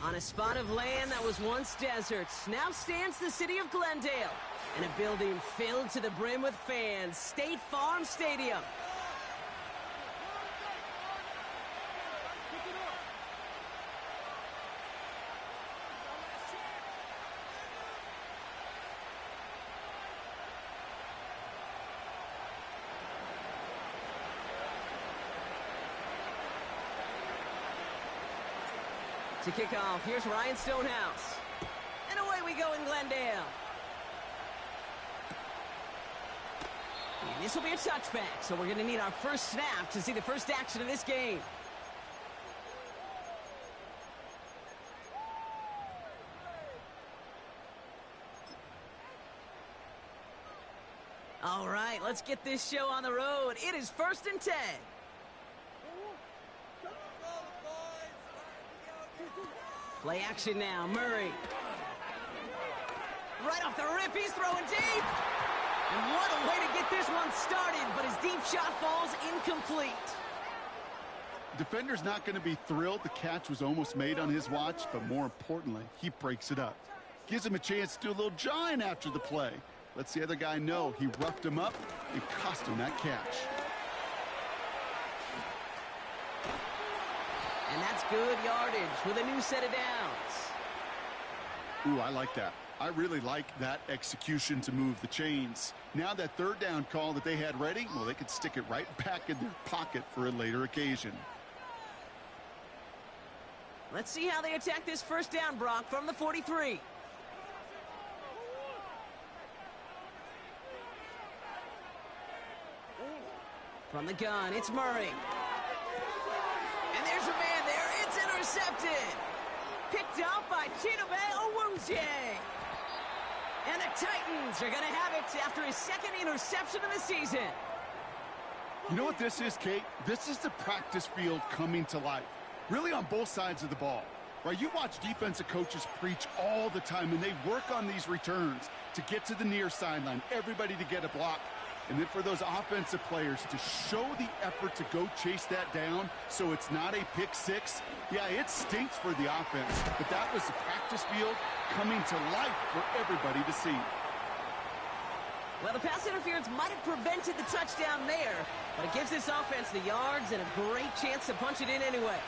On a spot of land that was once desert, now stands the city of Glendale, and a building filled to the brim with fans, State Farm Stadium. To kick off, here's Ryan Stonehouse. And away we go in Glendale. And this will be a touchback, so we're going to need our first snap to see the first action of this game. All right, let's get this show on the road. It is 1st and 10. Play action now, Murray. Right off the rip, he's throwing deep. And what a way to get this one started, but his deep shot falls incomplete. Defender's not going to be thrilled the catch was almost made on his watch, but more importantly, he breaks it up. Gives him a chance to do a little jawing after the play. Lets the other guy know he roughed him up and cost him that catch. And that's good yardage with a new set of downs. Ooh, I like that. I really like that execution to move the chains. Now that 3rd down call that they had ready, well, they could stick it right back in their pocket for a later occasion. Let's see how they attack this 1st down, Brock, from the 43. From the gun, it's Murray. And there's a man there. It's intercepted. Picked up by Chidobe Owuzie. And the Titans are going to have it after his 2nd interception of the season. You know what this is, Kate? This is the practice field coming to life. Really on both sides of the ball. Right? You watch defensive coaches preach all the time, and they work on these returns to get to the near sideline, everybody to get a block. And then for those offensive players to show the effort to go chase that down so it's not a pick six, yeah, it stinks for the offense. But that was the practice field coming to life for everybody to see. Well, the pass interference might have prevented the touchdown there, but it gives this offense the yards and a great chance to punch it in anyway.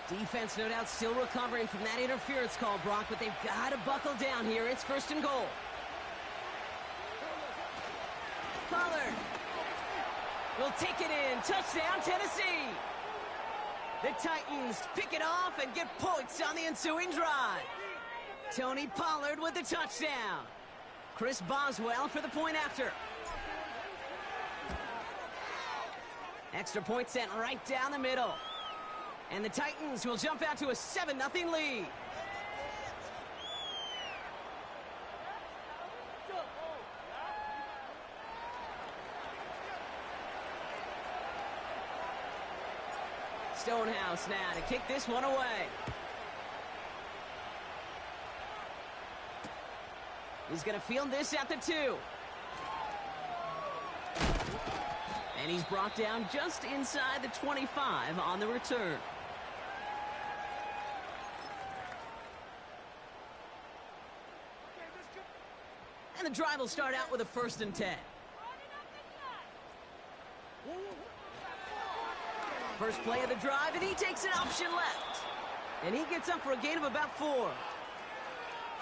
Defense, no doubt, still recovering from that interference call, Brock, but they've got to buckle down here. It's 1st and goal. Pollard will take it in. Touchdown, Tennessee. The Titans pick it off and get points on the ensuing drive. Tony Pollard with the touchdown. Chris Boswell for the point after. Extra point sent right down the middle. And the Titans will jump out to a 7-0 lead. Stonehouse now to kick this one away. He's going to field this at the 2. And he's brought down just inside the 25 on the return. And the drive will start out with a 1st and 10. First play of the drive, and he takes an option left. And he gets up for a gain of about 4.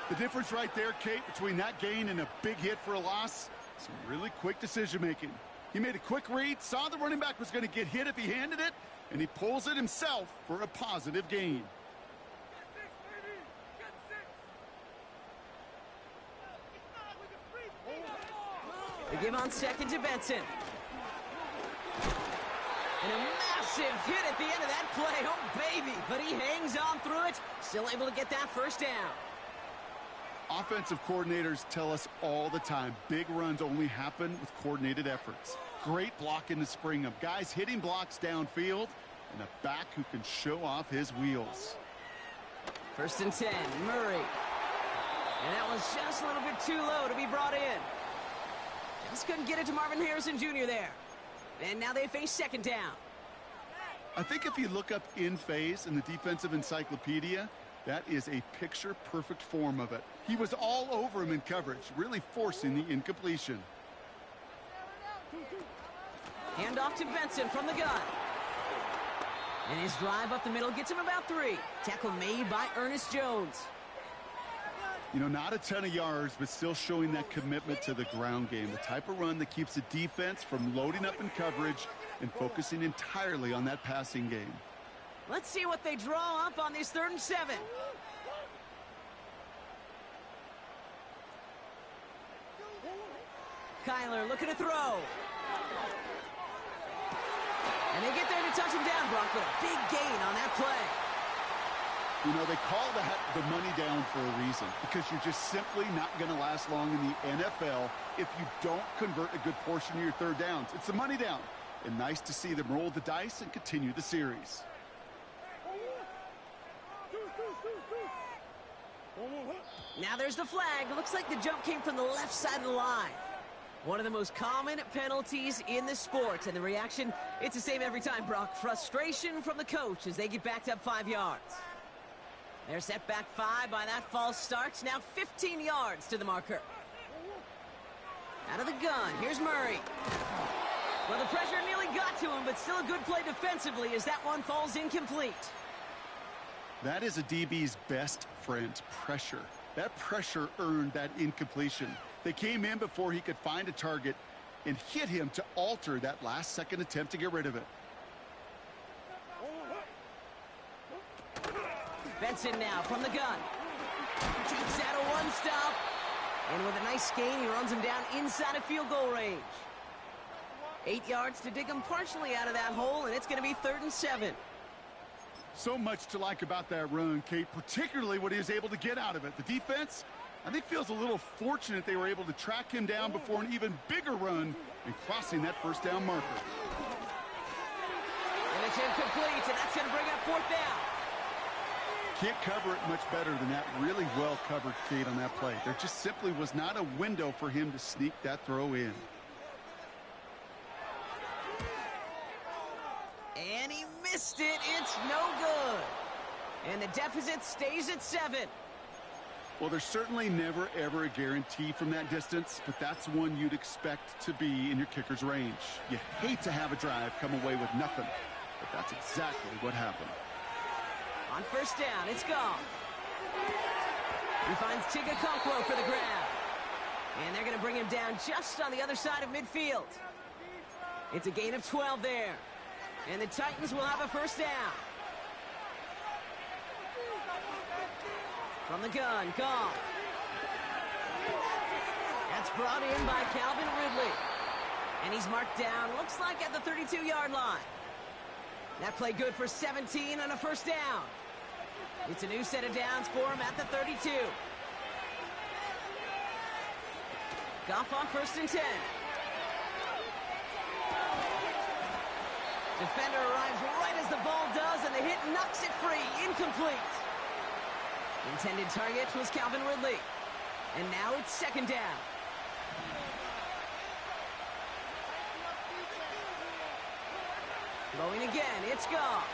The difference right there, Kate, between that gain and a big hit for a loss, some really quick decision-making. He made a quick read, saw the running back was going to get hit if he handed it, and he pulls it himself for a positive gain. They give on 2nd to Benson. And a massive hit at the end of that play. Oh, baby. But he hangs on through it. Still able to get that 1st down. Offensive coordinators tell us all the time, big runs only happen with coordinated efforts. Great block in the spring of guys hitting blocks downfield and a back who can show off his wheels. 1st and 10, Murray. And that was just a little bit too low to be brought in. Just couldn't get it to Marvin Harrison Jr. there. And now they face second down. I think if you look up in phase in the defensive encyclopedia, that is a picture-perfect form of it. He was all over him in coverage, really forcing the incompletion. Hand off to Benson from the gun. And his drive up the middle gets him about 3. Tackle made by Ernest Jones. You know, not a ton of yards, but still showing that commitment to the ground game. The type of run that keeps the defense from loading up in coverage and focusing entirely on that passing game. Let's see what they draw up on this 3rd and 7. Kyler looking to throw. And they get there to touch him down, Brock, with a big gain on that play. You know, they call that the money down for a reason, because you're just simply not going to last long in the NFL if you don't convert a good portion of your 3rd downs. It's the money down. And nice to see them roll the dice and continue the series. Now there's the flag. Looks like the jump came from the left side of the line. One of the most common penalties in the sport. And the reaction, it's the same every time, Brock. Frustration from the coach as they get backed up 5 yards. They're set back 5 by that false start. Now 15 yards to the marker. Out of the gun, here's Murray. Well, the pressure nearly got to him, but still a good play defensively as that one falls incomplete. That is a DB's best friend, pressure. That pressure earned that incompletion. They came in before he could find a target and hit him to alter that last-second attempt to get rid of it. Benson now from the gun. Takes out a one-stop. And with a nice gain, he runs him down inside of field goal range. 8 yards to dig him partially out of that hole, and it's going to be 3rd and 7. So much to like about that run, Kate, particularly what he was able to get out of it. The defense, I think, feels a little fortunate they were able to track him down before an even bigger run and crossing that 1st down marker. And it's incomplete, and that's going to bring up 4th down. Can't cover it much better than that. Really well covered, Kate, on that play. There just simply was not a window for him to sneak that throw in. And he missed it. It's no good. And the deficit stays at 7. Well, there's certainly never, ever a guarantee from that distance, but that's one you'd expect to be in your kicker's range. You hate to have a drive come away with nothing, but that's exactly what happened. On 1st down, it's Goff. He finds Tigakokwo for the grab. And they're going to bring him down just on the other side of midfield. It's a gain of 12 there. And the Titans will have a 1st down. From the gun, Goff. That's brought in by Calvin Ridley. And he's marked down, looks like at the 32-yard line. That play good for 17 and a 1st down. It's a new set of downs for him at the 32. Goff on 1st and 10. Defender arrives right as the ball does, and the hit knocks it free. Incomplete. Intended target was Calvin Ridley. And now it's 2nd down. Throwing again, it's Goff.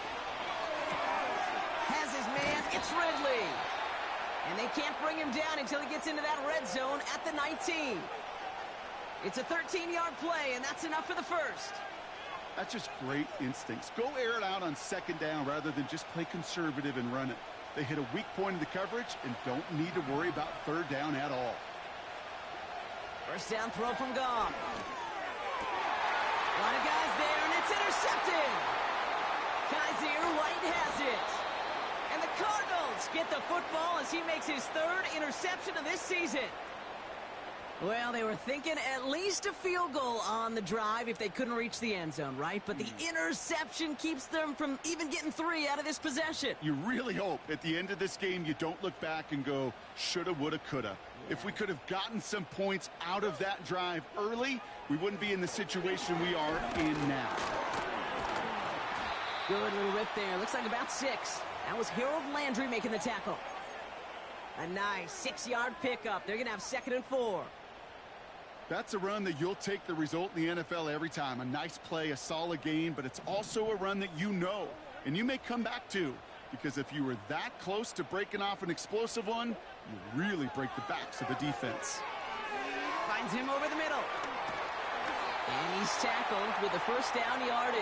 Has his man, it's Ridley. And they can't bring him down until he gets into that red zone at the 19. It's a 13-yard play, and that's enough for the 1st. That's just great instincts. Go air it out on 2nd down rather than just play conservative and run it. They hit a weak point in the coverage and don't need to worry about 3rd down at all. 1st down throw from Goff. A lot of guys there, and it's intercepted. Kaiser White has it. And the Cardinals get the football as he makes his 3rd interception of this season. Well, they were thinking at least a field goal on the drive if they couldn't reach the end zone, right? But the interception keeps them from even getting 3 out of this possession. You really hope at the end of this game you don't look back and go, shoulda, woulda, coulda. If we could have gotten some points out of that drive early, we wouldn't be in the situation we are in now. Good little rip there. Looks like about 6. That was Harold Landry making the tackle. A nice 6-yard pickup. They're going to have 2nd and 4. That's a run that you'll take the result in the NFL every time. A nice play, a solid gain, but it's also a run that you know, and you may come back to, because if you were that close to breaking off an explosive one, you really break the backs of the defense. Finds him over the middle. And he's tackled with the first down yardage.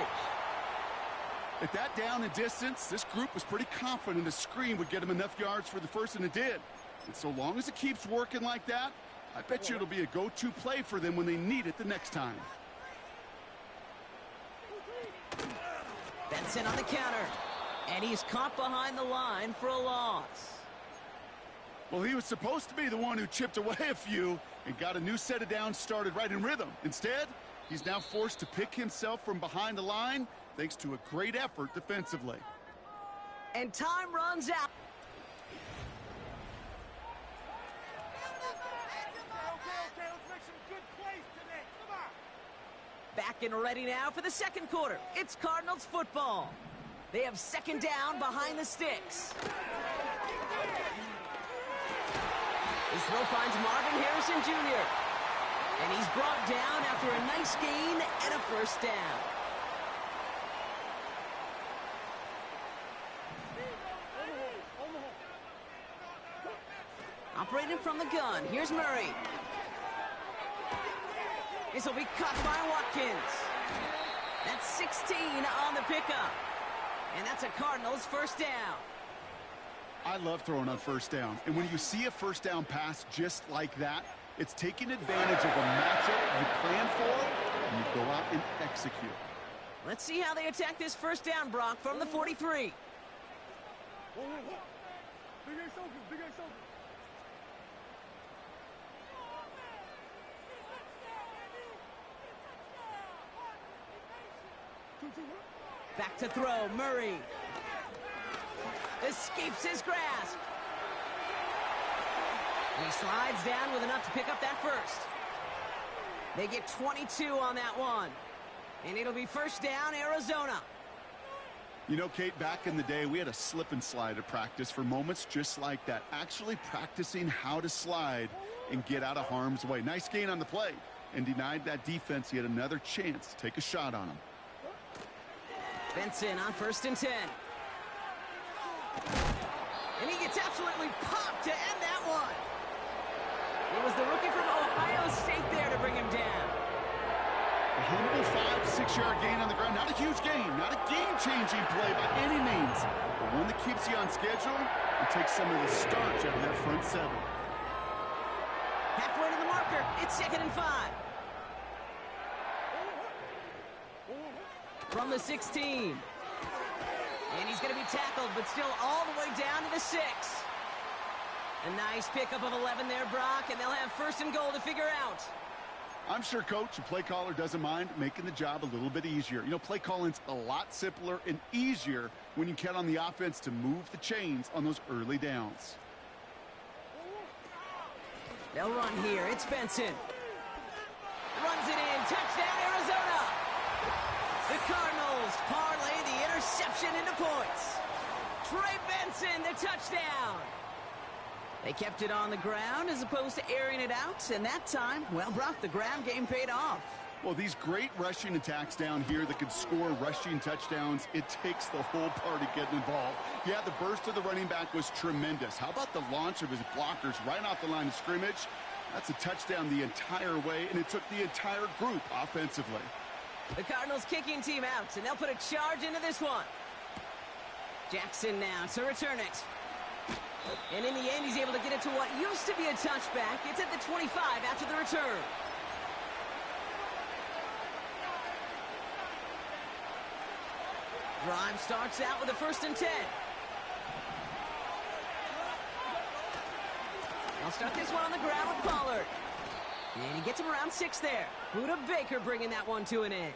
At that down and distance, this group was pretty confident a screen would get him enough yards for the first, and it did. And so long as it keeps working like that, I bet you it'll be a go-to play for them when they need it the next time. Benson on the counter. And he's caught behind the line for a loss. Well, he was supposed to be the one who chipped away a few and got a new set of downs started right in rhythm. Instead, he's now forced to pick himself from behind the line thanks to a great effort defensively. And time runs out. Back and ready now for the second quarter. It's Cardinals football. They have second down behind the sticks. His throw finds Marvin Harrison Jr. And he's brought down after a nice gain and a first down. Operating from the gun, here's Murray. This will be caught by Watkins. That's 16 on the pickup. And that's a Cardinals first down. I love throwing on first down. And when you see a first down pass just like that, it's taking advantage of a matchup you plan for, and you go out and execute. Let's see how they attack this first down, Brock, from the 43. Back to throw, Murray. Escapes his grasp. And he slides down with enough to pick up that first. They get 22 on that one. And it'll be first down, Arizona. You know, Kate, back in the day, we had a slip and slide at practice for moments just like that. Actually practicing how to slide and get out of harm's way. Nice gain on the play. And denied that defense yet another chance to take a shot on him. Benson on 1st and 10. And he gets absolutely popped to end that one. It was the rookie from Ohio State there to bring him down. A humble 5 to 6 yard gain on the ground. Not a huge gain, not a game-changing play by any means, but one that keeps you on schedule and takes some of the starch out of that front seven. Halfway to the marker, it's 2nd and 5. From the 16. And he's going to be tackled, but still all the way down to the 6. A nice pickup of 11 there, Brock, and they'll have 1st and goal to figure out. I'm sure coach and play caller doesn't mind making the job a little bit easier. You know, play calling's a lot simpler and easier when you count on the offense to move the chains on those early downs. They'll run here. It's Benson. Runs it in. Touchdown, Arizona. The Cardinals parlay the interception into points. Trey Benson, the touchdown. They kept it on the ground as opposed to airing it out, and that time, well, Brock, the ground game paid off. Well, these great rushing attacks down here that could score rushing touchdowns, it takes the whole party getting involved. Yeah, the burst of the running back was tremendous. How about the launch of his blockers right off the line of scrimmage? That's a touchdown the entire way, and it took the entire group offensively. The Cardinals kicking team out, and they'll put a charge into this one. Jackson now to return it. And in the end, he's able to get it to what used to be a touchback. It's at the 25 after the return. Drive starts out with a 1st and 10. I'll start this one on the ground with Pollard. And he gets him around 6 there. Buda Baker bringing that one to an end.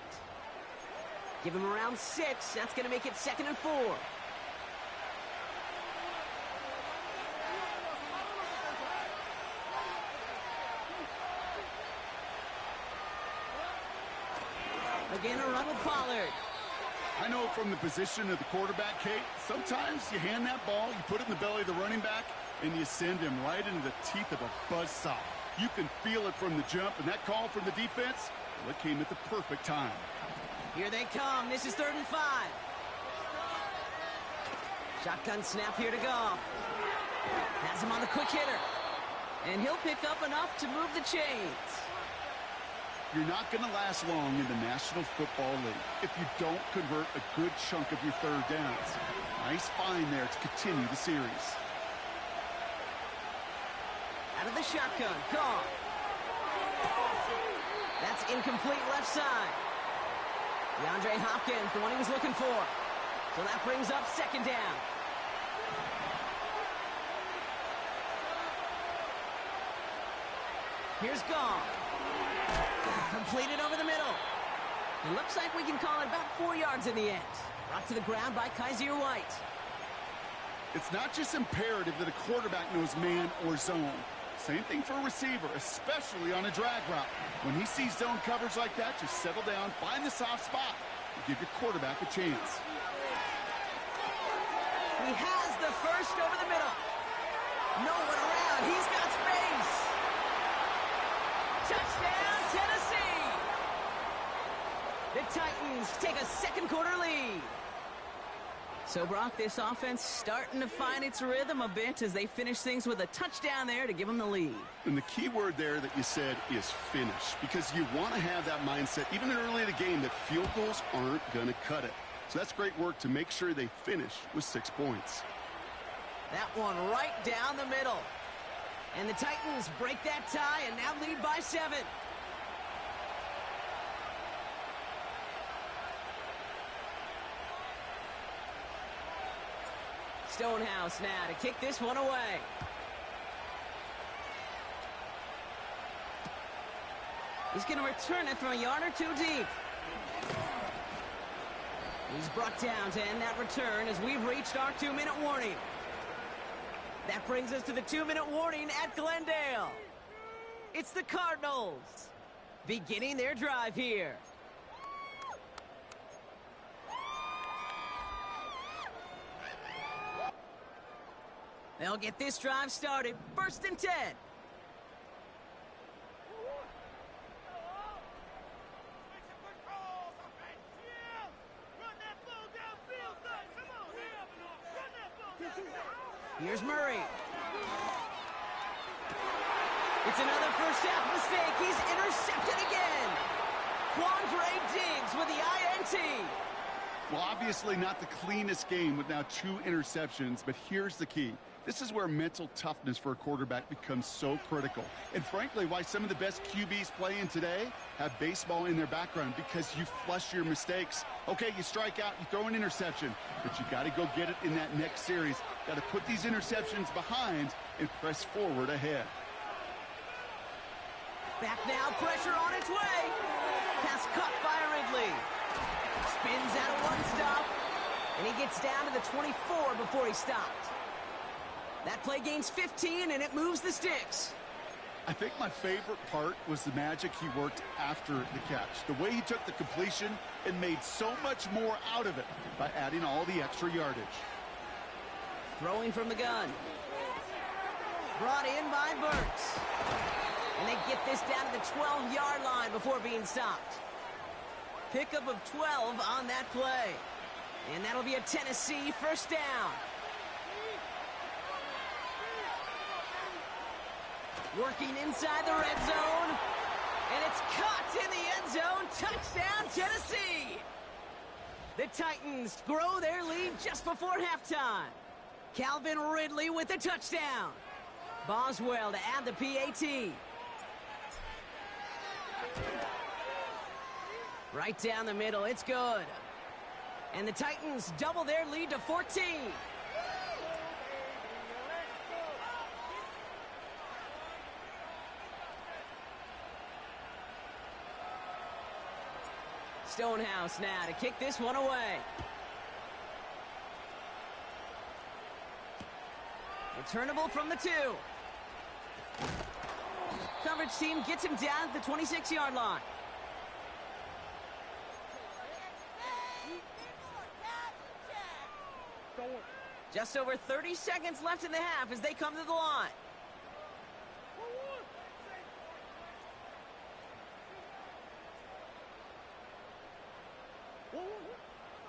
Give him around 6. That's going to make it 2nd and 4. Again, a run with Pollard. I know from the position of the quarterback, Kate, sometimes you hand that ball, you put it in the belly of the running back, and you send him right into the teeth of a buzzsaw. You can feel it from the jump, and that call from the defense, well, it came at the perfect time. Here they come. This is 3rd and 5. Shotgun snap here to Goff. Has him on the quick hitter. And he'll pick up enough to move the chains. You're not going to last long in the National Football League if you don't convert a good chunk of your third downs. Nice find there to continue the series. Out of the shotgun, Goff. That's incomplete left side. DeAndre Hopkins, the one he was looking for. So that brings up 2nd down. Here's Goff. Completed over the middle. It looks like we can call it about 4 yards in the end. Brought to the ground by Gbjr White. It's not just imperative that a quarterback knows man or zone. Same thing for a receiver, especially on a drag route. When he sees zone coverage like that, just settle down, find the soft spot, and give your quarterback a chance. He has the first over the middle. No one around. He's got space. Touchdown, Tennessee! The Titans take a 2nd quarter lead. So, Brock, this offense starting to find its rhythm a bit as they finish things with a touchdown there to give them the lead. And the key word there that you said is finish, because you want to have that mindset, even early in the game, that field goals aren't going to cut it. So that's great work to make sure they finish with 6 points. That one right down the middle. And the Titans break that tie and now lead by 7. Stonehouse now to kick this one away. He's going to return it from a yard or 2 deep. He's brought down to end that return as we've reached our 2-minute warning. That brings us to the 2-minute warning at Glendale. It's the Cardinals beginning their drive here. They'll get this drive started. 1st and 10. Here's Murray. It's another first half mistake. He's intercepted again. Quandre Diggs with the INT. Well, obviously not the cleanest game with now 2 interceptions, but here's the key. This is where mental toughness for a quarterback becomes so critical. And frankly, why some of the best QBs playing today have baseball in their background, because you flush your mistakes. Okay, you strike out, you throw an interception, but you got to go get it in that next series. Got to put these interceptions behind and press forward ahead. Back now, pressure on its way. Pass caught by Ridley. Spins out of 1 stop, and he gets down to the 24 before he stopped. That play gains 15, and it moves the sticks. I think my favorite part was the magic he worked after the catch. The way he took the completion and made so much more out of it by adding all the extra yardage. Throwing from the gun. Brought in by Burks. And they get this down to the 12-yard line before being stopped. Pickup of 12 on that play. And that'll be a Tennessee 1st down. Working inside the red zone. And it's caught in the end zone. Touchdown, Tennessee! The Titans grow their lead just before halftime. Calvin Ridley with the touchdown. Boswell to add the PAT. Right down the middle, it's good. And the Titans double their lead to 14. Stonehouse now to kick this one away. Returnable from the 2. Coverage team gets him down at the 26-yard line. Just over 30 seconds left in the half as they come to the line.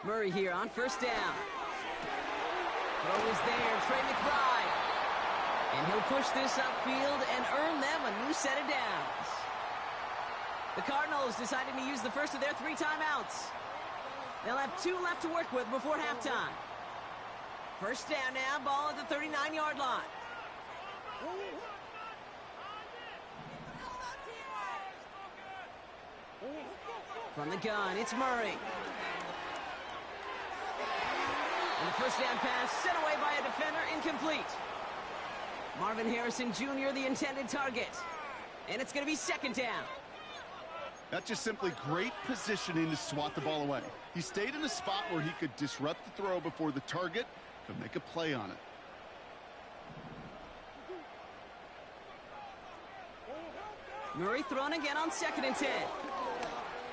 Murray here on first down. Throw is there, Trey McBride. And he'll push this upfield and earn them a new set of downs. The Cardinals deciding to use the first of their 3 timeouts. They'll have 2 left to work with before halftime. First down now, ball at the 39-yard line. From the gun, it's Murray. And the first down pass sent away by a defender, incomplete. Marvin Harrison Jr., the intended target. And it's going to be second down. That's just simply great positioning to swat the ball away. He stayed in a spot where he could disrupt the throw before the target could make a play on it. Murray thrown again on 2nd and 10.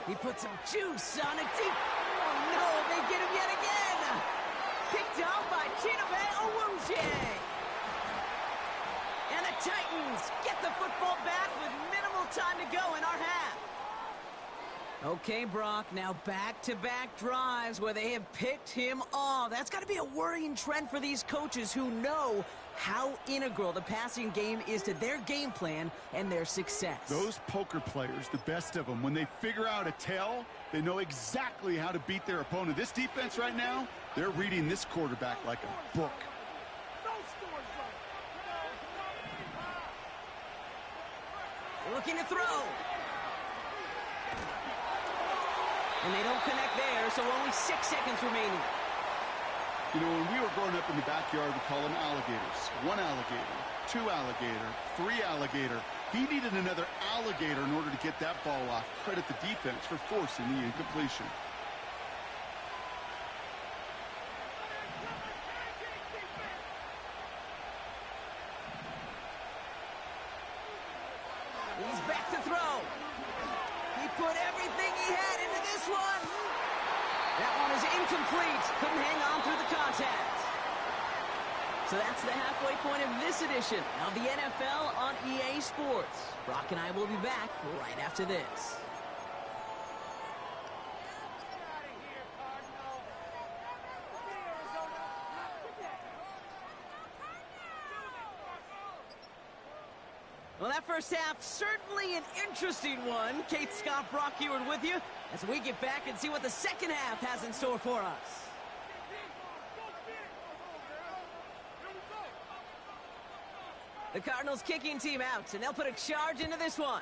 He puts some juice on it deep. Oh no, they get him yet again. Picked up by Chidobe Awuzie. And the Titans get the football back with minimal time to go in our half. Okay, Brock, now back-to-back drives where they have picked him off. That's got to be a worrying trend for these coaches who know how integral the passing game is to their game plan and their success. Those poker players, the best of them, when they figure out a tell, they know exactly how to beat their opponent. This defense right now, they're reading this quarterback like a book. Looking to throw. And they don't connect there, so only 6 seconds remaining. You know, when we were growing up in the backyard, we call them alligators. 1 alligator, 2 alligator, 3 alligator. He needed another alligator in order to get that ball off. Credit the defense for forcing the incompletion. He's back to throw. He put everything he had into this one. That one is incomplete. Couldn't hang on through the contact. So that's the halfway point of this edition of the NFL on EA Sports. Brock and I will be back right after this. Well, that first half, certainly an interesting one. Kate, Scott, Brock Eward with you as we get back and see what the second half has in store for us. The Cardinals kicking team out, and they'll put a charge into this one.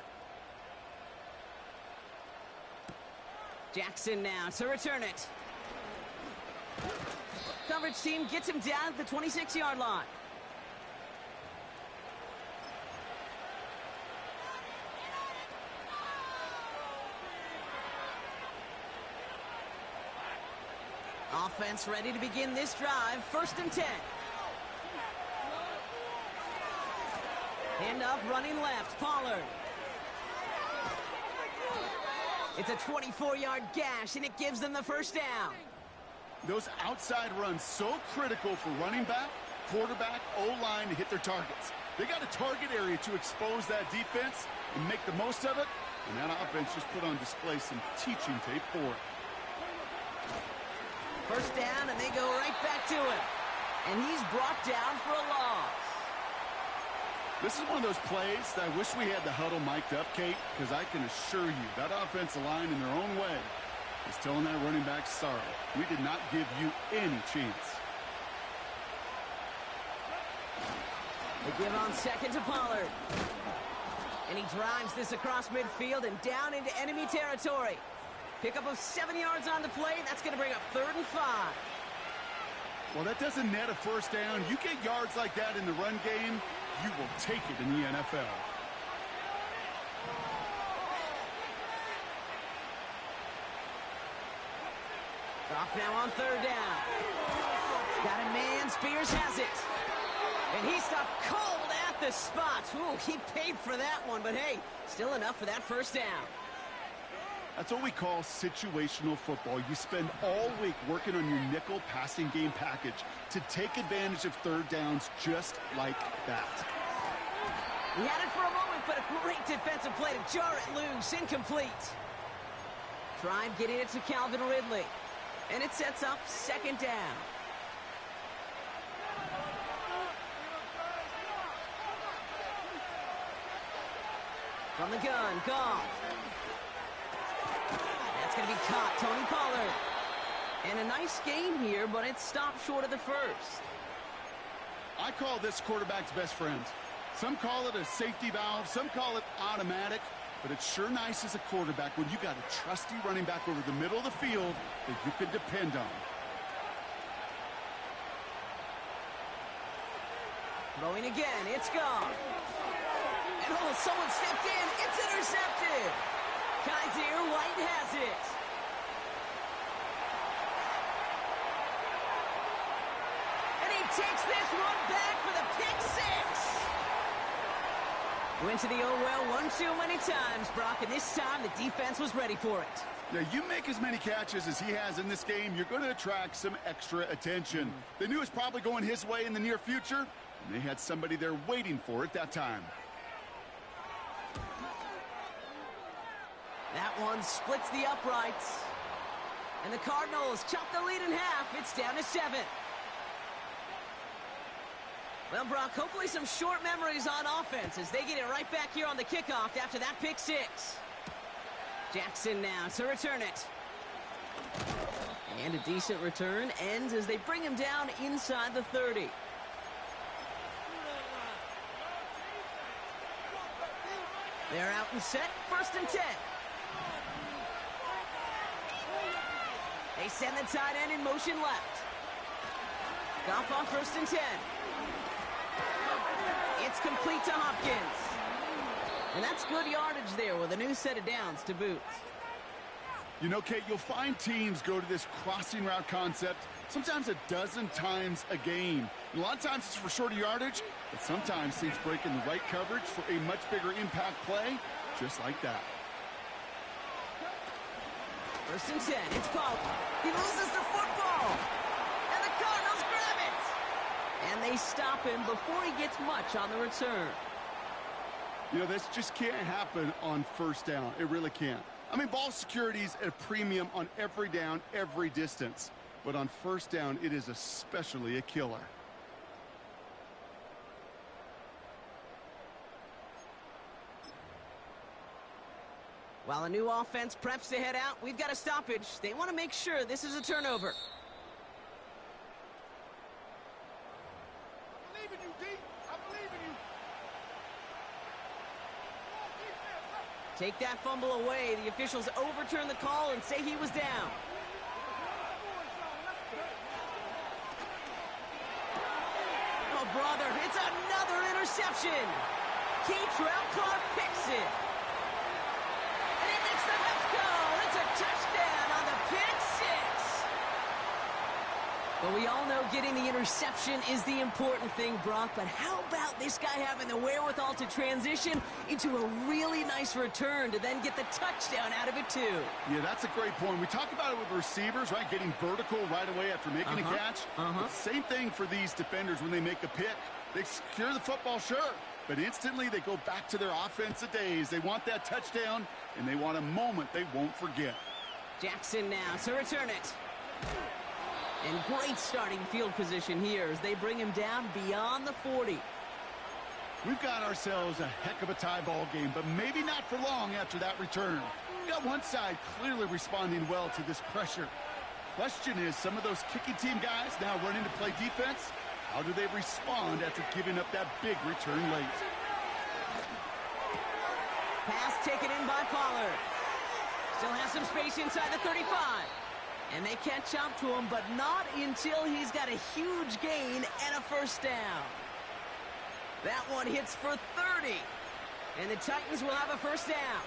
Jackson now to return it. Coverage team gets him down at the 26-yard line. Offense ready to begin this drive. 1st and 10. Hand off running left. Pollard. It's a 24-yard gash, and it gives them the first down. Those outside runs so critical for running back, quarterback, O-line to hit their targets. They got a target area to expose that defense and make the most of it, and that offense just put on display some teaching tape for it. First down, and they go right back to him. And he's brought down for a loss. This is one of those plays that I wish we had the huddle mic'd up, Kate, because I can assure you that offensive line in their own way is telling that running back, sorry, we did not give you any chance. They give on 2nd to Pollard. And he drives this across midfield and down into enemy territory. Pickup of 7 yards on the play. That's going to bring up 3rd and 5. Well, that doesn't net a first down. You get yards like that in the run game, you will take it in the NFL. Off now on 3rd down. Got a man. Spears has it. And he stopped cold at the spot. Ooh, he paid for that one, but hey, still enough for that first down. That's what we call situational football. You spend all week working on your nickel passing game package to take advantage of 3rd downs just like that. He had it for a moment, but a great defensive play to jar it loose. Incomplete. Tried getting it to Calvin Ridley. And it sets up second down. From the gun, Goff. That's going to be caught, Tony Pollard. And a nice gain here, but it stopped short of the first. I call this quarterback's best friend. Some call it a safety valve, some call it automatic, but it's sure nice as a quarterback when you got a trusty running back over the middle of the field that you can depend on. Throwing again, it's Goff. And oh, someone stepped in, it's intercepted. Gbjr White has it. And he takes this one back for the pick six. Went to the oh well one too many times, Brock, and this time the defense was ready for it. Now, you make as many catches as he has in this game, you're going to attract some extra attention. They knew it was probably going his way in the near future, and they had somebody there waiting for it that time. That one splits the uprights. And the Cardinals chop the lead in half. It's down to 7. Well, Brock, hopefully some short memories on offense as they get it right back here on the kickoff after that pick six. Jackson now to return it. And a decent return ends as they bring him down inside the 30. They're out and set, 1st and 10. They send the tight end in motion left. Goff on 1st and 10. It's complete to Hopkins. And that's good yardage there with a new set of downs to boot. You know, Kate, you'll find teams go to this crossing route concept sometimes a dozen times a game. A lot of times it's for shorter yardage, but sometimes teams break in the right coverage for a much bigger impact play, just like that. 1st and 10, it's Pollard. He loses the football. And the Cardinals grab it. And they stop him before he gets much on the return. You know, this just can't happen on 1st down. It really can't. I mean, ball security's at a premium on every down, every distance. But on 1st down, it is especially a killer. While a new offense preps to head out, we've got a stoppage. They want to make sure this is a turnover. I believe in you, D. I believe in you. Take that fumble away. The officials overturn the call and say he was down. Oh, brother, it's another interception. Keytrell Clark picks it. And he makes the Mets go. It's a touchdown on the pick six. But we all know getting the interception is the important thing, Brock. But how about this guy having the wherewithal to transition into a really nice return to then get the touchdown out of it, too? Yeah, that's a great point. We talk about it with receivers, right? Getting vertical right away after making a catch. Same thing for these defenders when they make a pick. They secure the football, sure. But instantly they go back to their offensive days. They want that touchdown, and they want a moment they won't forget. Jackson now to return it. And great starting field position here as they bring him down beyond the 40. We've got ourselves a heck of a tie ball game, but maybe not for long after that return. We got one side clearly responding well to this pressure. Question is, some of those kicking team guys now running to play defense, how do they respond after giving up that big return late? Pass taken in by Pollard. Still has some space inside the 35. And they catch up to him, but not until he's got a huge gain and a 1st down. That one hits for 30. And the Titans will have a 1st down.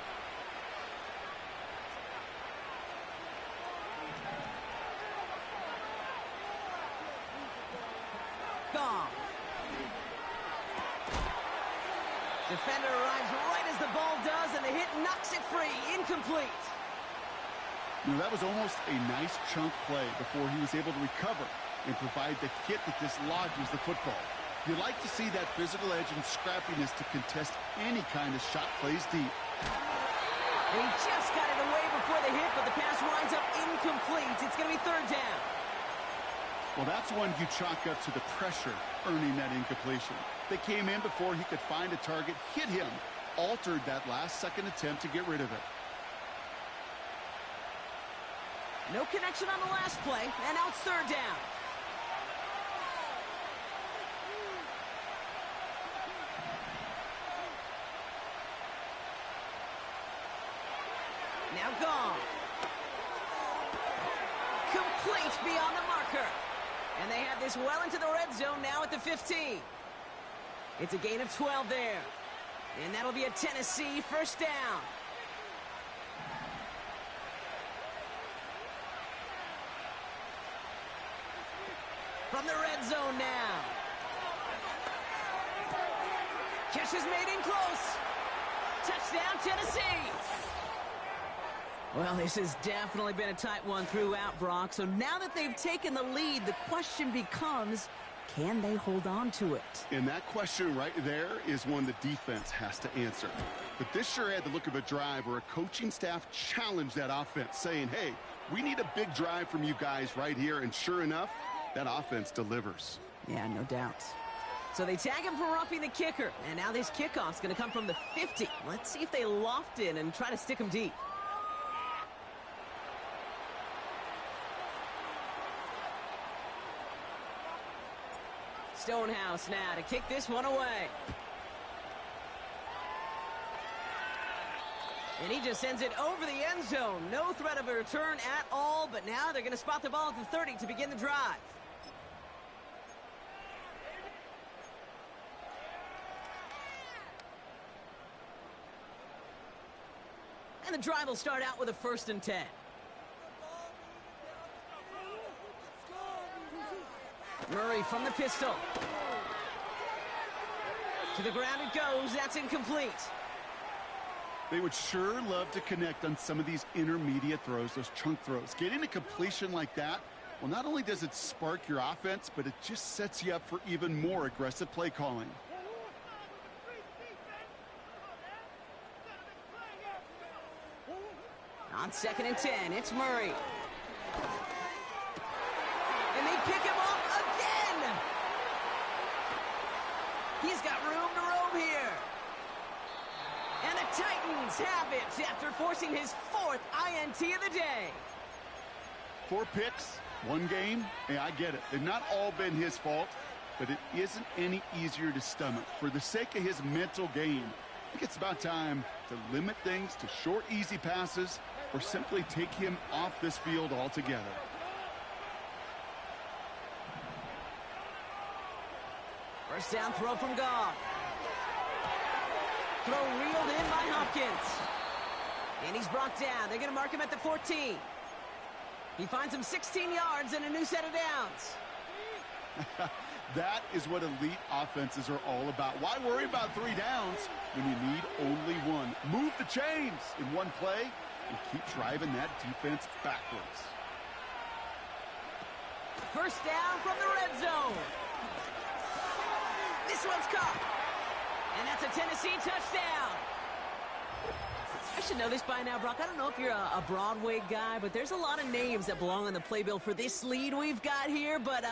Gone. Defender arrives right as the ball does, and the hit knocks it free. Incomplete. You know, that was almost a nice chunk play before he was able to recover and provide the hit that dislodges the football. You like to see that physical edge and scrappiness to contest any kind of shot plays deep. And he just got it away before the hit, but the pass winds up incomplete. It's going to be third down. Well, that's one you chalk up to the pressure earning that incompletion. They came in before he could find a target, hit him, altered that last-second attempt to get rid of it. No connection on the last play, and now it's third down. Now gone. Complete beyond the marker. And they have this well into the red zone now at the 15. It's a gain of 12 there. And that'll be a Tennessee first down. From the red zone now. Catch is made in close. Touchdown, Tennessee. Well, this has definitely been a tight one throughout, Brock. So now that they've taken the lead, the question becomes, can they hold on to it? And that question right there is one the defense has to answer. But this sure had the look of a drive where a coaching staff challenged that offense, saying, hey, we need a big drive from you guys right here. And sure enough, that offense delivers. Yeah, no doubt. So they tag him for roughing the kicker. And now this kickoff's going to come from the 50. Let's see if they loft in and try to stick him deep. Stonehouse now to kick this one away. And he just sends it over the end zone. No threat of a return at all, but now they're going to spot the ball at the 30 to begin the drive. And the drive will start out with a 1st and 10. Murray from the pistol. To the ground it goes. That's incomplete. They would sure love to connect on some of these intermediate throws, those chunk throws. Getting a completion like that, well, not only does it spark your offense, but it just sets you up for even more aggressive play calling. On 2nd and 10, it's Murray. And they pick him off again. He's got room to roam here. And the Titans have it after forcing his 4th INT of the day. 4 picks, 1 game. Hey, I get it. They've not all been his fault, but it isn't any easier to stomach. For the sake of his mental game, I think it's about time to limit things to short, easy passes or simply take him off this field altogether. First down throw from Goff. Throw reeled in by Hopkins. And he's brought down. They're going to mark him at the 14. He finds him 16 yards and a new set of downs. That is what elite offenses are all about. Why worry about 3 downs when you need only 1? Move the chains in one play and keep driving that defense backwards. First down from the red zone. This one's caught. And that's a Tennessee touchdown. I should know this by now, Brock. I don't know if you're a Broadway guy, but there's a lot of names that belong on the playbill for this lead we've got here. But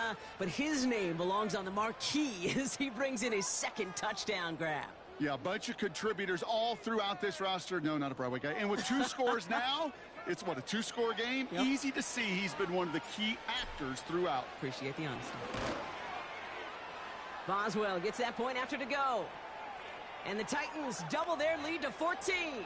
his name belongs on the marquee as he brings in his 2nd touchdown grab. Yeah, a bunch of contributors all throughout this roster. No, not a Broadway guy. And with 2 scores now, it's what, a 2-score game? Yep. Easy to see he's been one of the key actors throughout. Appreciate the honesty. Boswell gets that point after to go. And the Titans double their lead to 14.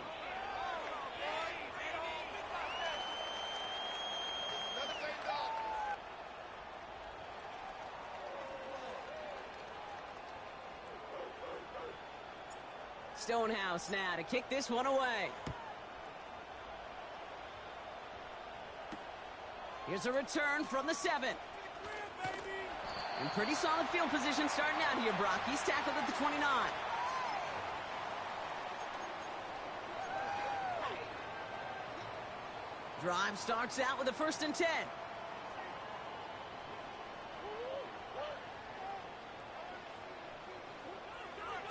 Stonehouse now to kick this one away. Here's a return from the 7. And pretty solid field position starting out here, Brock. He's tackled at the 29. Drive starts out with a 1st and 10.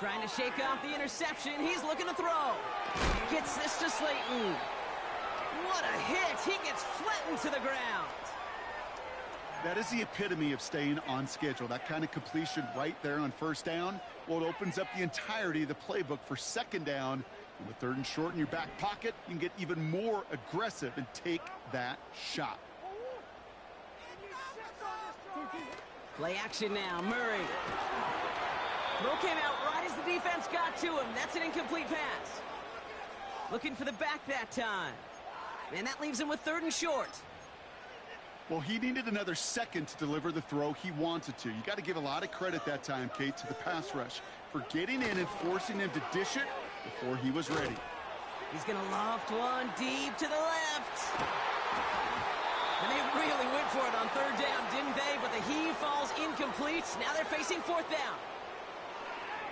Trying to shake off the interception. He's looking to throw. Gets this to Slayton. What a hit. He gets flattened to the ground. That is the epitome of staying on schedule. That kind of completion right there on first down. Well, it opens up the entirety of the playbook for second down. And with 3rd and short in your back pocket, you can get even more aggressive and take that shot. Play action now. Murray. Throw came out right as the defense got to him. That's an incomplete pass. Looking for the back that time. And that leaves him with 3rd and short. Well, he needed another second to deliver the throw he wanted to. You got to give a lot of credit that time, Kate, to the pass rush for getting in and forcing him to dish it before he was ready. He's going to loft one deep to the left. And they really went for it on 3rd down, didn't they? But the heave falls incomplete. Now they're facing 4th down.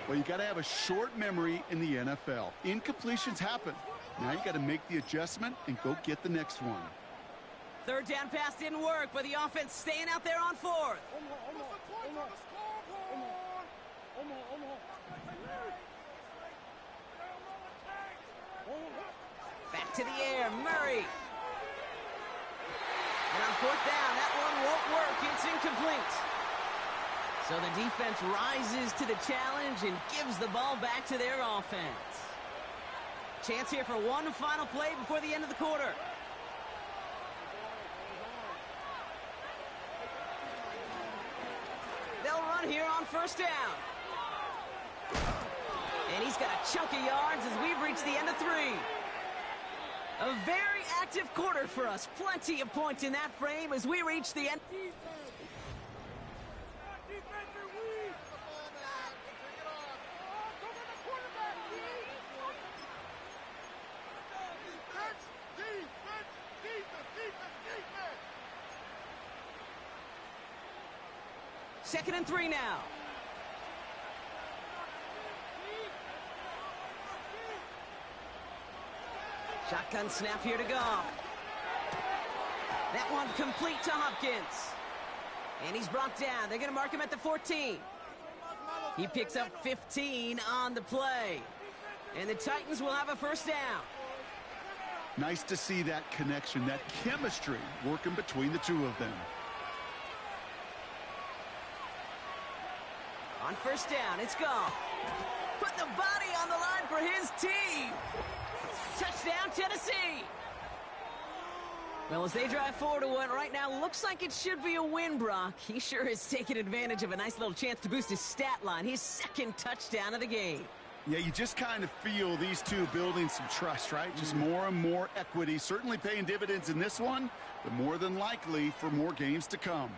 Well, you got to have a short memory in the NFL. Incompletions happen. Now you got to make the adjustment and go get the next one. 3rd down pass didn't work, but the offense staying out there on 4th. Back to the air, Murray. And on 4th down, that one won't work. It's incomplete. So the defense rises to the challenge and gives the ball back to their offense. Chance here for one final play before the end of the quarter. They'll run here on 1st down. And he's got a chunk of yards as we've reached the end of 3. A very active quarter for us. Plenty of points in that frame as we reach the end. Second and 3 now. Shotgun snap here to Goff. That one complete to Hopkins. And he's brought down. They're going to mark him at the 14. He picks up 15 on the play. And the Titans will have a 1st down. Nice to see that connection, that chemistry working between the two of them. On 1st down, it's Goff. Put the body on the line for his team. Touchdown, Tennessee. Well, as they drive forward to what right now looks like it should be a win, Brock. He sure has taken advantage of a nice little chance to boost his stat line. His 2nd touchdown of the game. Yeah, you just kind of feel these two building some trust, right? Just more and more equity. Certainly paying dividends in this one, but more than likely for more games to come.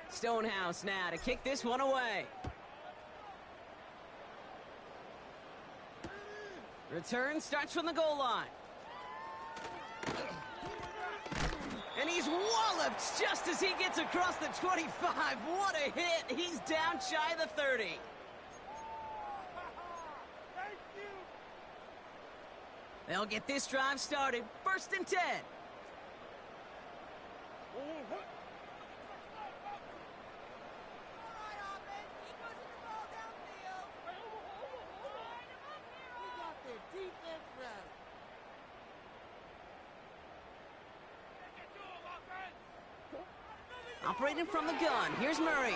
Stonehouse now to kick this one away. Return starts from the goal line. And he's walloped just as he gets across the 25. What a hit. He's down shy of the 30. They'll get this drive started. 1st and 10. Operating from the gun, here's Murray.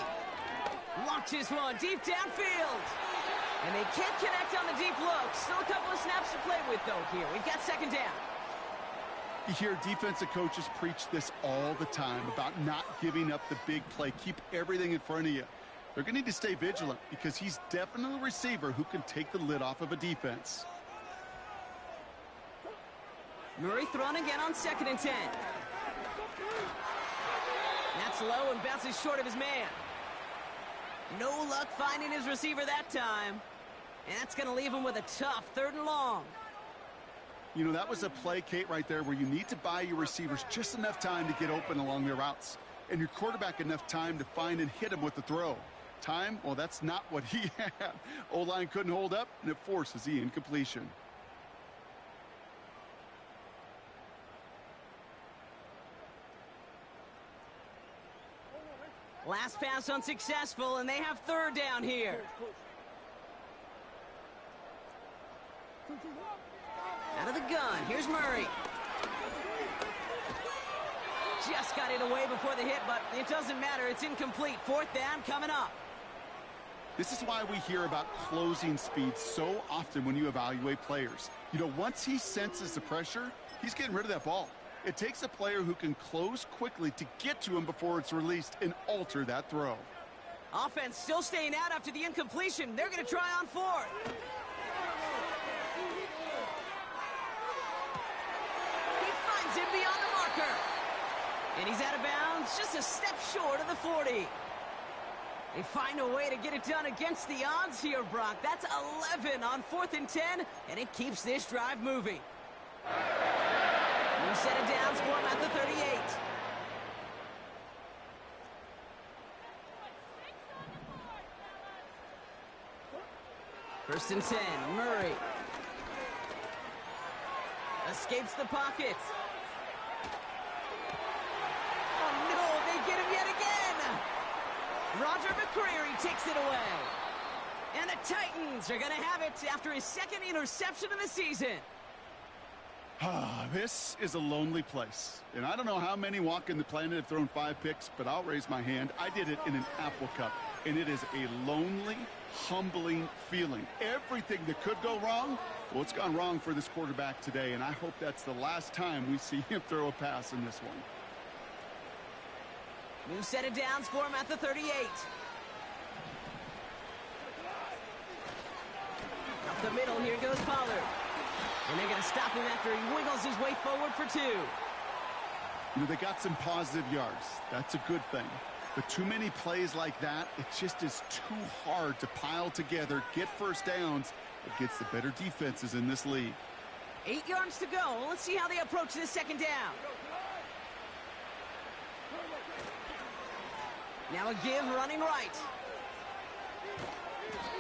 Launches one deep downfield. And they can't connect on the deep look. Still a couple of snaps to play with, though, here. We've got 2nd down. You hear defensive coaches preach this all the time about not giving up the big play. Keep everything in front of you. They're going to need to stay vigilant because he's definitely a receiver who can take the lid off of a defense. Murray thrown again on 2nd and 10. That's low and bounces short of his man. No luck finding his receiver that time. And that's going to leave him with a tough 3rd and long. You know, that was a play, Kate, right there where you need to buy your receivers just enough time to get open along their routes. And your quarterback enough time to find and hit him with the throw. Time, well, that's not what he had. O-line couldn't hold up, and it forces the incompletion. Last pass unsuccessful, and they have third down here. Out of the gun, here's Murray. Just got it away before the hit, but it doesn't matter. It's incomplete. Fourth down coming up. This is why we hear about closing speed so often when you evaluate players. You know, once he senses the pressure, he's getting rid of that ball. It takes a player who can close quickly to get to him before it's released and alter that throw. Offense still staying out after the incompletion. They're going to try on fourth. He finds him beyond the marker. And he's out of bounds, just a step short of the 40. They find a way to get it done against the odds here, Brock. That's 11 on 4th and 10, and it keeps this drive moving. New set of downs for him at the 38. First and 10, Murray. Escapes the pocket. Oh no, they get him yet again! Roger McCreary takes it away. And the Titans are going to have it after his second interception of the season. This is a lonely place. And I don't know how many walking the planet have thrown 5 picks, but I'll raise my hand. I did it in an Apple Cup. And it is a lonely, humbling feeling. Everything that could go wrong, well, it's gone wrong for this quarterback today. And I hope that's the last time we see him throw a pass in this one. New set of downs for him at the 38. Up the middle, here goes Pollard. And they're going to stop him after he wiggles his way forward for 2. You know, they got some positive yards. That's a good thing. But too many plays like that, it just is too hard to pile together, get first downs against the better defenses in this league. 8 yards to go. Let's see how they approach this second down. Now a give running right.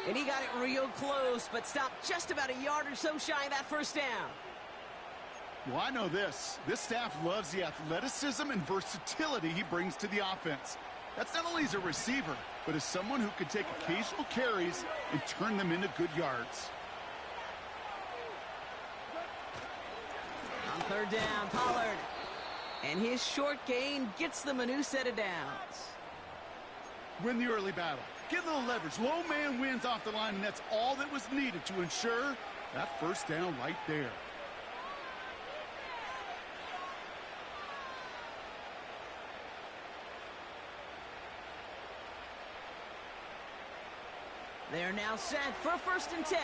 And he got it real close, but stopped just about a yard or so shy of that first down. Well, I know this. This staff loves the athleticism and versatility he brings to the offense. That's not only as a receiver, but as someone who can take occasional carries and turn them into good yards. On third down, Pollard. And his short gain gets them a new set of downs. Win the early battle. Get a little leverage. Low man wins off the line, and that's all that was needed to ensure that first down right there. They are now set for first and 10.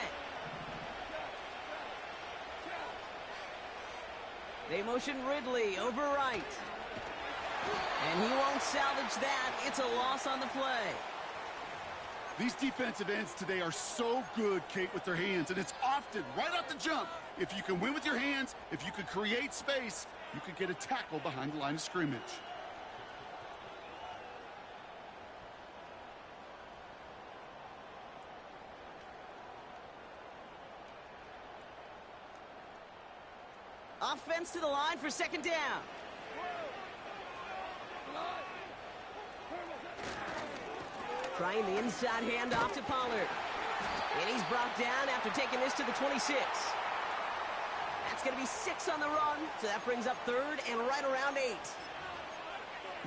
They motion Ridley over right. And he won't salvage that. It's a loss on the play. These defensive ends today are so good, Kate, with their hands, and it's often right off the jump. If you can win with your hands, if you can create space, you can get a tackle behind the line of scrimmage. Offense to the line for second down. Trying the inside handoff to Pollard. And he's brought down after taking this to the 26. That's going to be 6 on the run, so that brings up third and right around 8.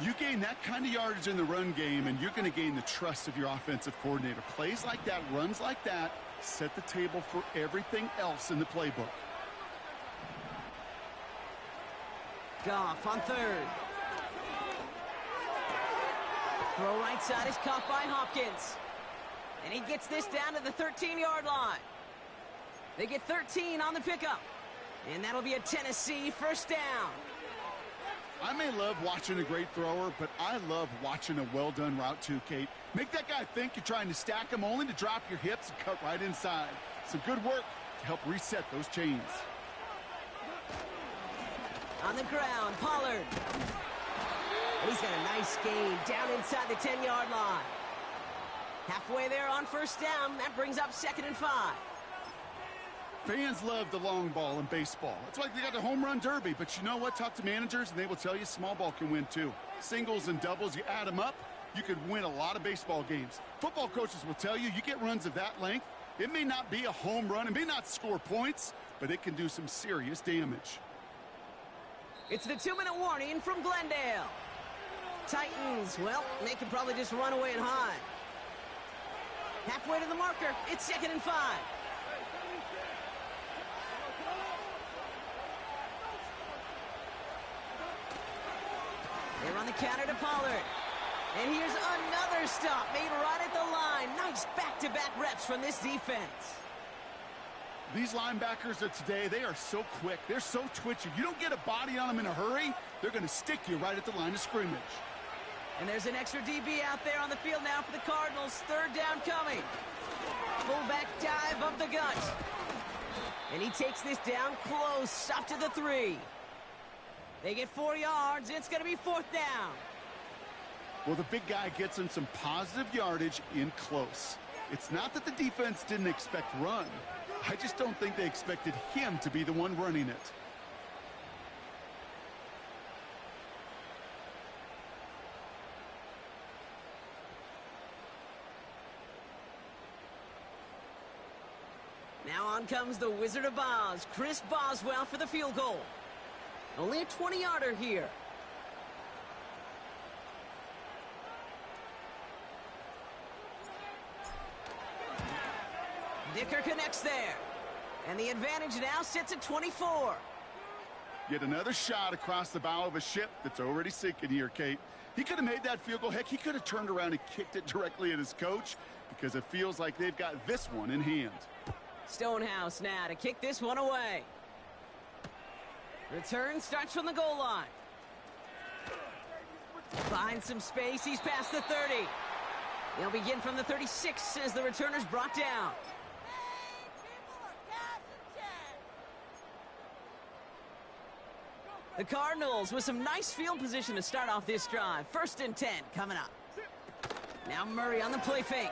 You gain that kind of yardage in the run game, and you're going to gain the trust of your offensive coordinator. Plays like that, runs like that, set the table for everything else in the playbook. Goff on third. Throw right side is caught by Hopkins. And he gets this down to the 13-yard line. They get 13 on the pickup. And that'll be a Tennessee first down. I may love watching a great thrower, but I love watching a well-done route too, Kate. Make that guy think you're trying to stack him only to drop your hips and cut right inside. Some good work to help reset those chains. On the ground, Pollard. And he's got a nice gain down inside the 10-yard line. Halfway there on first down. That brings up 2nd and 5. Fans love the long ball in baseball. It's like they got the home run derby. But you know what? Talk to managers, and they will tell you small ball can win too. Singles and doubles, you add them up, you could win a lot of baseball games. Football coaches will tell you get runs of that length. It may not be a home run. It may not score points, but it can do some serious damage. It's the 2-minute warning from Glendale. Titans, well, they can probably just run away and hide. Halfway to the marker, it's 2nd and 5. They run the counter to Pollard. And here's another stop made right at the line. Nice back-to-back reps from this defense. These linebackers of today, they are so quick. They're so twitchy. You don't get a body on them in a hurry, they're going to stick you right at the line of scrimmage. And there's an extra DB out there on the field now for the Cardinals. 3rd down coming. Fullback dive of the gut. And he takes this down close, up to the 3. They get 4 yards. It's going to be 4th down. Well, the big guy gets him some positive yardage in close. It's not that the defense didn't expect run. I just don't think they expected him to be the one running it. Now on comes the Wizard of Oz, Chris Boswell for the field goal. Only a 20-yarder here. Dicker connects there. And the advantage now sits at 24. Yet another shot across the bow of a ship that's already sinking here, Kate. He could have made that field goal. Heck, he could have turned around and kicked it directly at his coach because it feels like they've got this one in hand. Stonehouse now to kick this one away. Return starts from the goal line. Finds some space. He's past the 30. They'll begin from the 36 as the returner's brought down. The Cardinals with some nice field position to start off this drive. 1st and 10 coming up. Now Murray on the play fake.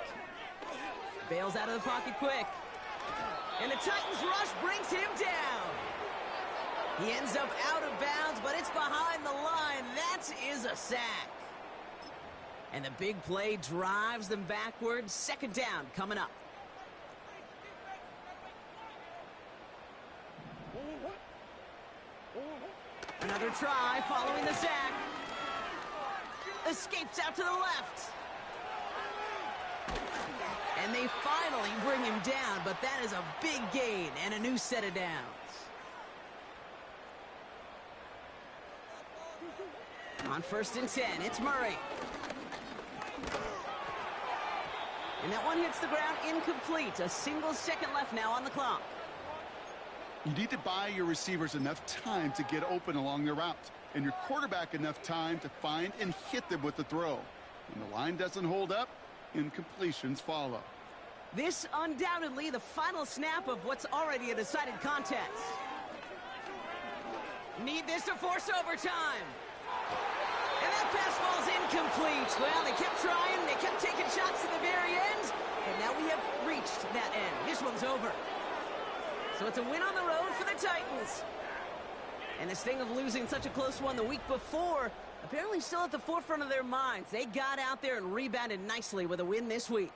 Bails out of the pocket quick. And the Titans rush brings him down. He ends up out of bounds, but it's behind the line. That is a sack. And the big play drives them backwards. 2nd down coming up. Another try following the sack. Escapes out to the left. And they finally bring him down, but that is a big gain and a new set of downs. On 1st and 10, it's Murray. And that one hits the ground incomplete. A single second left now on the clock. You need to buy your receivers enough time to get open along their route, and your quarterback enough time to find and hit them with the throw. When the line doesn't hold up, incompletions follow. This undoubtedly the final snap of what's already a decided contest. Need this to force overtime. And that pass falls incomplete. Well, they kept trying, they kept taking shots to the very end, and now we have reached that end. This one's over. So it's a win on the road for the Titans. And this thing of losing such a close one the week before, apparently still at the forefront of their minds. They got out there and rebounded nicely with a win this week.